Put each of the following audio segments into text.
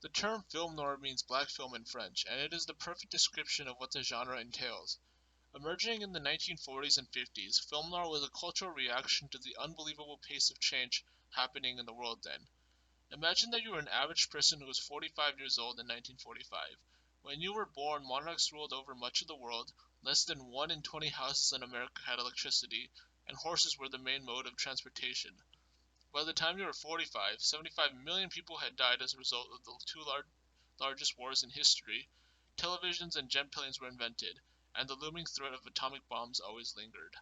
The term film noir means black film in French, and it is the perfect description of what the genre entails. Emerging in the 1940s and 50s, film noir was a cultural reaction to the unbelievable pace of change happening in the world then. Imagine that you were an average person who was 45 years old in 1945. When you were born, monarchs ruled over much of the world, less than 1 in 20 houses in America had electricity, and horses were the main mode of transportation. By the time you were 45, 75 million people had died as a result of the two largest wars in history. Televisions and jet planes were invented, and the looming threat of atomic bombs always lingered.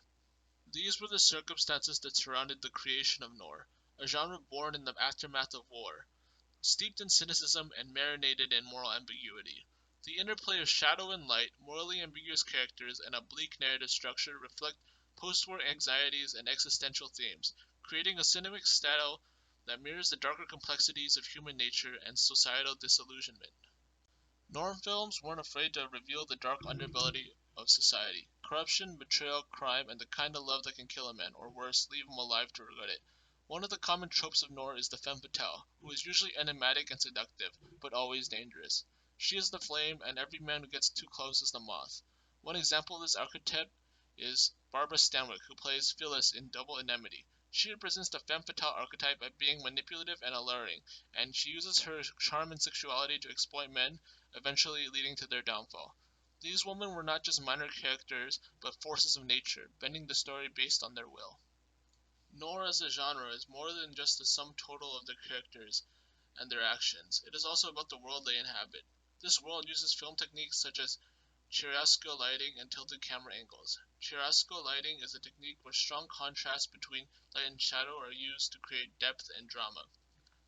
These were the circumstances that surrounded the creation of noir, a genre born in the aftermath of war, steeped in cynicism and marinated in moral ambiguity. The interplay of shadow and light, morally ambiguous characters, and a bleak narrative structure reflect post-war anxieties and existential themes, creating a cinematic style that mirrors the darker complexities of human nature and societal disillusionment. Norm films weren't afraid to reveal the dark underbelly of society. Corruption, betrayal, crime, and the kind of love that can kill a man, or worse, leave him alive to regret it. One of the common tropes of noir is the femme fatale, who is usually enigmatic and seductive, but always dangerous. She is the flame, and every man who gets too close is the moth. One example of this archetype is Barbara Stanwyck, who plays Phyllis in Double Indemnity. She represents the femme fatale archetype by being manipulative and alluring, and she uses her charm and sexuality to exploit men, eventually leading to their downfall. These women were not just minor characters, but forces of nature, bending the story based on their will. Noir as a genre is more than just the sum total of their characters and their actions. It is also about the world they inhabit. This world uses film techniques such as chiaroscuro lighting and tilted camera angles. Chiaroscuro lighting is a technique where strong contrasts between light and shadow are used to create depth and drama.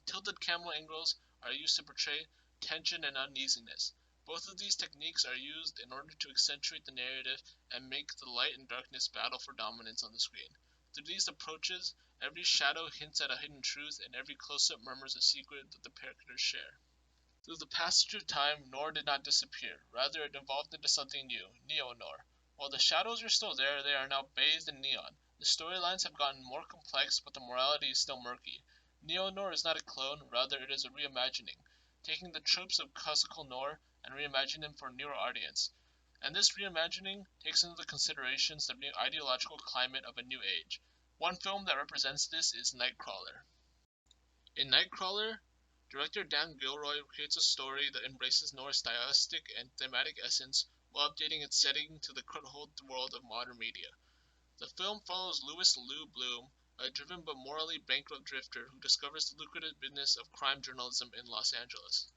Tilted camera angles are used to portray tension and uneasiness. Both of these techniques are used in order to accentuate the narrative and make the light and darkness battle for dominance on the screen. Through these approaches, every shadow hints at a hidden truth and every close-up murmurs a secret that the characters share. Through the passage of time, noir did not disappear. Rather, it evolved into something new, neo-noir. While the shadows are still there, they are now bathed in neon. The storylines have gotten more complex, but the morality is still murky. Neo-noir is not a clone, rather it is a reimagining, taking the tropes of classical noir and reimagining them for a newer audience. And this reimagining takes into consideration the new ideological climate of a new age. One film that represents this is Nightcrawler. In Nightcrawler, director Dan Gilroy creates a story that embraces Noir's stylistic and thematic essence while updating its setting to the controlled world of modern media. The film follows Louis Lou Bloom, a driven but morally bankrupt drifter who discovers the lucrative business of crime journalism in Los Angeles.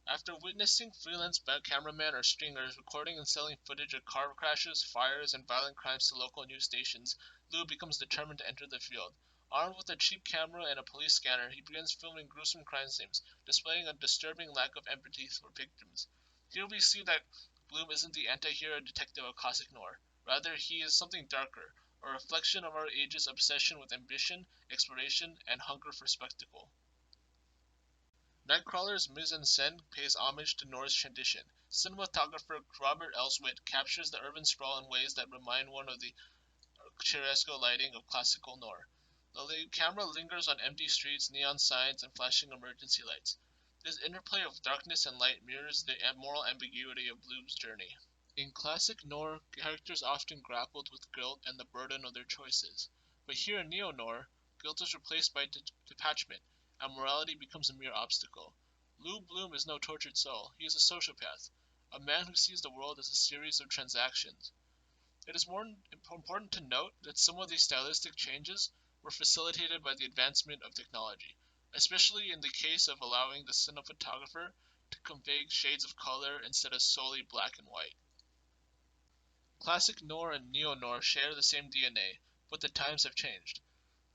After witnessing freelance cameramen or stringers recording and selling footage of car crashes, fires, and violent crimes to local news stations, Lou becomes determined to enter the field. Armed with a cheap camera and a police scanner, he begins filming gruesome crime scenes, displaying a disturbing lack of empathy for victims. Here we see that Bloom isn't the anti-hero detective of classic noir. Rather, he is something darker, a reflection of our age's obsession with ambition, exploration, and hunger for spectacle. Nightcrawler's mise-en-scène pays homage to Noir's tradition. Cinematographer Robert Elswit captures the urban sprawl in ways that remind one of the chiaroscuro lighting of classical noir. The camera lingers on empty streets, neon signs, and flashing emergency lights. This interplay of darkness and light mirrors the moral ambiguity of Bloom's journey. In classic noir, characters often grappled with guilt and the burden of their choices. But here in neo-noir, guilt is replaced by detachment, and morality becomes a mere obstacle. Lou Bloom is no tortured soul, he is a sociopath, a man who sees the world as a series of transactions. It is more important to note that some of these stylistic changes were facilitated by the advancement of technology, especially in the case of allowing the cinematographer to convey shades of color instead of solely black and white. Classic noir and neo-noir share the same DNA, but the times have changed.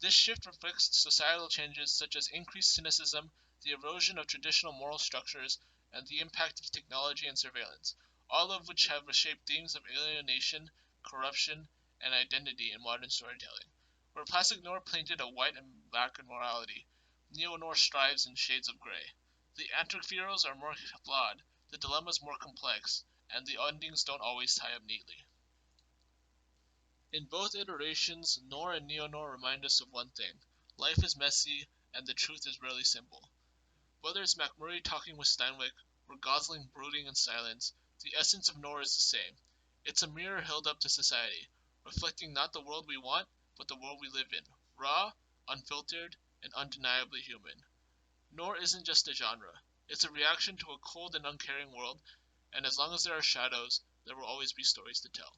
This shift reflects societal changes such as increased cynicism, the erosion of traditional moral structures, and the impact of technology and surveillance, all of which have reshaped themes of alienation, corruption, and identity in modern storytelling. Where classic noir painted a white and black morality, neo-noir strives in shades of gray. The anti-heroes are more flawed, the dilemmas more complex, and the endings don't always tie up neatly. In both iterations, noir and neo-noir remind us of one thing: life is messy, and the truth is rarely simple. Whether it's McMurray talking with Steinway or Gosling brooding in silence, the essence of Noir is the same. It's a mirror held up to society, reflecting not the world we want, but the world we live in, raw, unfiltered, and undeniably human. Noir isn't just a genre. It's a reaction to a cold and uncaring world, and as long as there are shadows, there will always be stories to tell.